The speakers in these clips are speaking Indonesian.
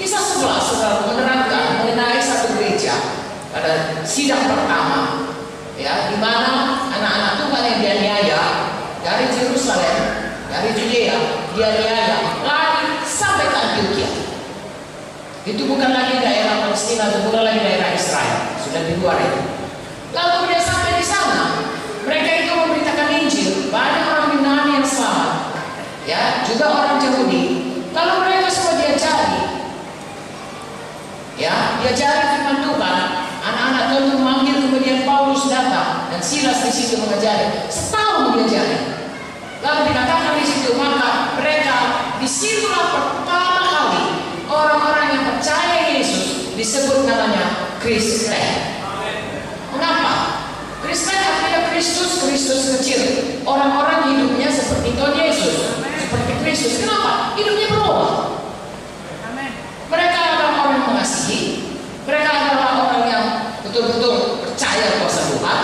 Kisah 11 saudara menerangkan mengenai satu gereja pada sidang pertama, ya, di mana anak-anak Tuhan yang dianiaya dari Yerusalem, dari Judea, dianiaya lari sampai ke Antioquia. Itu bukan lagi daerah Palestina, itu bukan lagi daerah Israel, sudah di luar itu. Lalu dia sampai di sana, mereka itu memberitakan Injil, banyak orang Yunani yang selamat, ya, juga orang Yahudi. Kalau mereka semua diajari, ya, diajari firman Tuhan, anak-anak Tuhan memanggil, kemudian Paulus datang dan Silas di situ mengajari. Setahun diajari. Lalu dikatakan di situ, maka mereka disitulah pertama kali orang-orang yang percaya Yesus disebut namanya Kristen. Mengapa? Kristen artinya Kristus, Kristus kecil. Orang-orang hidupnya seperti Tuhan Yesus, seperti Kristus. Kenapa? Hidupnya berubah. Mereka adalah orang yang mengasihi. Mereka adalah orang yang betul-betul percaya kuasa Tuhan.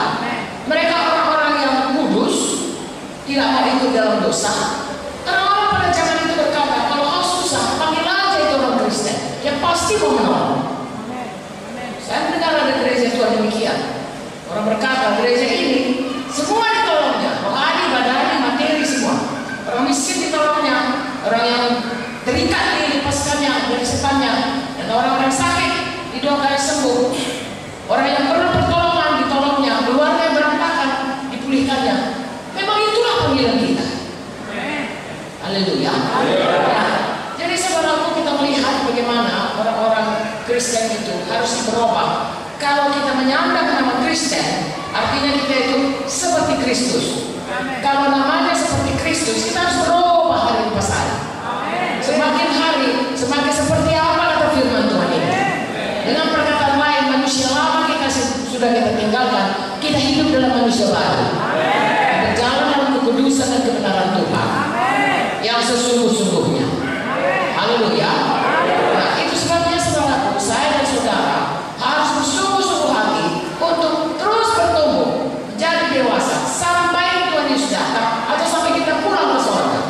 Mereka orang-orang yang kudus, tidak mau ikut dalam dosa. Orang-orang pada zaman itu berkata, kalau kau susah, panggil aja itu orang Kristen, yang pasti mau menolong. Saya mendengar ada gereja Tuhan demikian. Orang berkata, gereja ini semua ditolongnya, rohani, badani, materi semua. Orang miskin ditolongnya, orang yang terikat dilepaskannya dari setannya, dan orang-orang sakit didoakan sembuh. Orang yang perlu pertolongan ditolongnya, keluarga yang berantakan dipulihkannya. Memang itulah panggilan kita. Haleluya. Ya. Jadi saudaraku, kita melihat bagaimana orang-orang Kristen itu harus berubah. Kalau kita menyandang nama Kristen, artinya kita itu seperti Kristus. Kalau namanya seperti Kristus, kita harus berubah hari lepas hari. Semakin hari, semakin seperti apa kata firman Tuhan ini. Dengan perkataan lain, manusia lama kita sudah kita tinggalkan, kita hidup dalam manusia baru. Berjalan dalam kekudusan dan kebenaran Tuhan yang sesungguh-sungguhnya. Haleluya. Nah, itu sebabnya saudaraku, saya dan saudara harus bersungguh-sungguh hati untuk terus bertumbuh menjadi dewasa sampai Tuhan Yesus datang atau sampai kita pulang ke surga.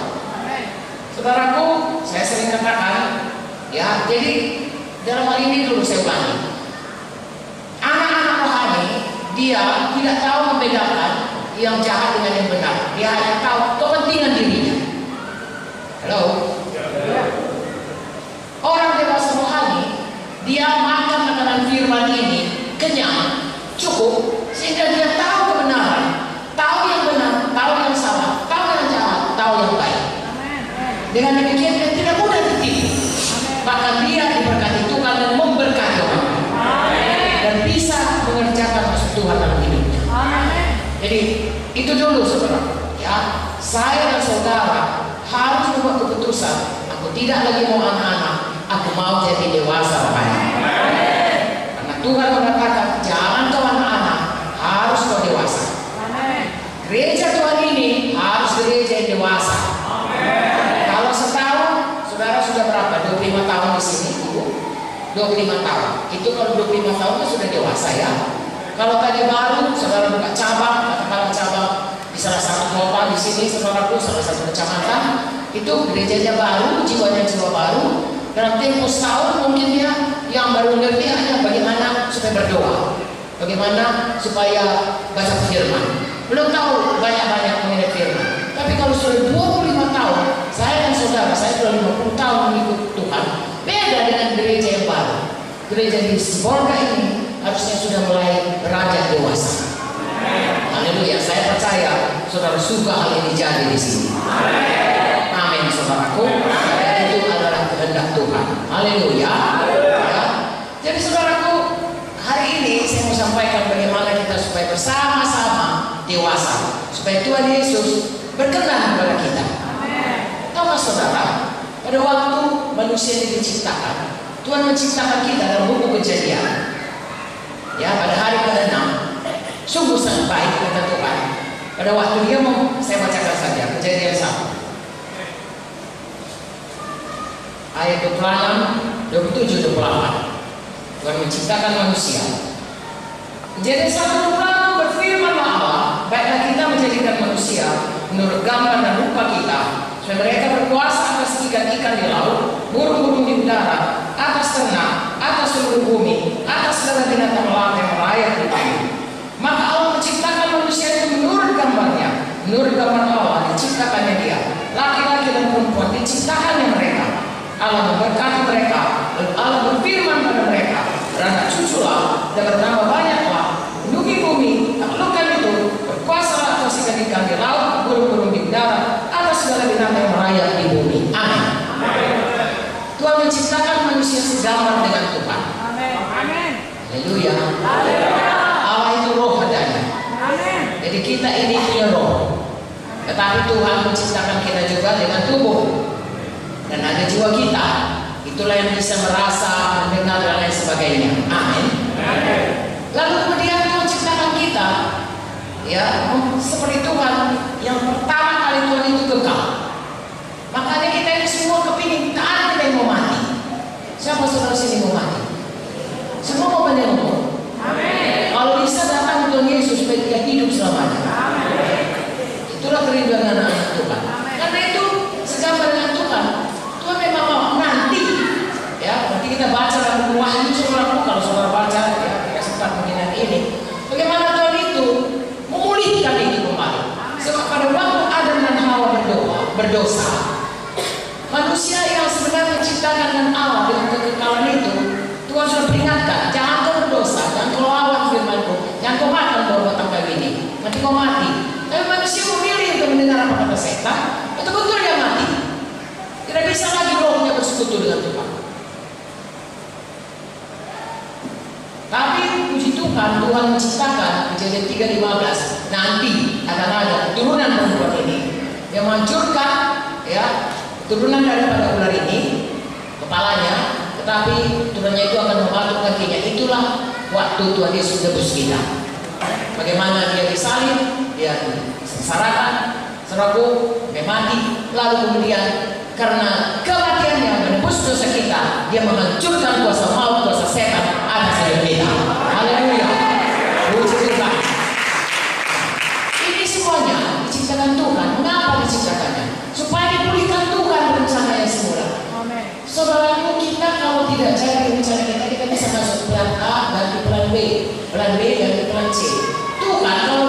Saudaraku, saya sering katakan, ya, jadi dalam hal ini dulu saya ulangi. Anak-anak rohani, dia tidak tahu membedakan yang jahat dengan yang benar. Dia hanya tahu kepentingan dirinya. Halo? Orang dewasa rohani, dia makan makanan firman ini kenyang, cukup, sehingga dia tahu kebenaran, tahu yang benar, tahu yang salah, tahu yang jahat, tahu yang baik. Dengan demikian dia tidak mudah ditipu. Bahkan dia diberkati Tuhan dan memberkati orang, dan bisa mengerjakan maksud Tuhan dalam hidupnya. Jadi itu dulu saudara, ya, saya dan saudara harus membuat keputusan. Aku tidak lagi mau anak-anak, aku mau jadi dewasa rohani. Karena Tuhan mengatakan, jangan kau anak-anak, harus kau dewasa. Gereja Tuhan ini harus gereja yang dewasa. Kalau setahun, saudara sudah berapa? 25 tahun di sini, Ibu? 25 tahun. Itu kalau 25 tahun itu sudah dewasa, ya. Kalau tadi baru, saudara buka cabang, katakanlah cabang di salah satu kota di sini, saudaraku, salah satu kecamatan, itu gerejanya baru, jiwanya jiwa baru. Dalam tempo setahun mungkin dia yang baru ngerti hanya bagaimana supaya berdoa, bagaimana supaya baca firman. Belum tahu banyak-banyak mengenai firman. Tapi kalau sudah 25 tahun, saya dan saudara, saya sudah 50 tahun mengikut Tuhan, beda dengan gereja yang baru. Gereja di Sibolga ini harusnya sudah mulai beranjak dewasa. Haleluya. Saya percaya saudara suka hal ini jadi di sini. Amin, saudaraku. Itu adalah kehendak Tuhan. Haleluya. Ya. Jadi saudaraku, hari ini saya mau sampaikan bagaimana kita supaya bersama-sama dewasa, supaya Tuhan Yesus berkenan kepada kita. Tahukah saudara, pada waktu manusia ini diciptakan, Tuhan menciptakan kita dalam buku Kejadian. Ya, pada hari ke-6, sungguh sangat baik kata Tuhan. Pada waktu dia mau, saya bacakan saja Kejadian 1 ayat 26, 27, 28. Tuhan menciptakan manusia. Kejadian 1:26 berfirmanlah Allah, baiklah kita menjadikan manusia menurut gambar dan rupa kita, supaya mereka berkuasa atas ikan-ikan di laut, burung-burung di udara, atas ternak, atas seluruh bumi, atas segala binatang laut yang merayap di bumi. Maka Allah menciptakan manusia itu menurut gambarnya, menurut gambar Allah diciptakannya dia. Laki-laki dan perempuan diciptakannya mereka. Allah memberkati mereka, dan Allah berfirman pada mereka, beranak cuculah dan bertambah banyaklah, penuhi bumi, taklukkan itu, berkuasalah atas ikan-ikan di laut, burung-burung di udara, atas segala binatang yang merayap di bumi. Amin. Tuhan menciptakan manusia segambar dengan Tuhan. Amin. Haleluya. Allah itu roh adanya. Jadi kita ini punya roh. Tetapi Tuhan menciptakan kita juga dengan tubuh. Dan ada jiwa kita. Itulah yang bisa merasa, mendengar dan lain sebagainya. Amin. Lalu kemudian Tuhan ciptakan kita, ya, seperti Tuhan yang pertama kali Tuhan itu kekal. Makanya kita ini semua kepingin, tak ada yang mau mati. Siapa saudara sini mau mati? Semua mau panjang umur. Kalau bisa datang Tuhan Yesus supaya dia hidup selamanya. Itulah kerinduan anak-anak Tuhan. Karena itu segambar dengan Tuhan. Tuhan memang mau nanti, ya. Nanti kita baca dalam buku Wahyu, saudaraku, kalau saudara baca, ya, kita sempat mengingat ini. Bagaimana Tuhan itu memulihkan itu kembali. Sebab pada waktu Adam dan Hawa berdosa, manusia yang sebenarnya diciptakan dengan Allah dengan kekekalan itu, Tuhan sudah peringatkan, jangan kau berdosa, jangan kau lawan firman-Ku, jangan kau makan buah batang kayu ini, nanti kau mati. Tapi manusia memilih untuk mendengar apa kata setan, betul-betul dia mati. Tidak bisa lagi rohnya bersekutu dengan Tuhan. Tapi puji Tuhan, Tuhan menciptakan Kejadian 3:15, nanti akan ada turunan perempuan ini yang menghancurkan, ya, turunan daripada ular ini, kepalanya, tetapi turunannya itu akan mematuk kakinya. Itulah waktu Tuhan Yesus tebus kita. Bagaimana dia disalib, dia disesarakan, serabu, dia mati, lalu kemudian karena kematiannya menebus dosa kita, dia menghancurkan kuasa maut, kuasa setan atas hidup kita. Haleluya. Puji Tuhan. Ini semuanya diciptakan Tuhan. Mengapa diciptakannya? Supaya dipulihkan Tuhan rencananya semula. Saudaraku, kita kalau tidak cari rencana kita bisa masuk plan A ganti plan B, plan B ganti plan C. Tuhan kalau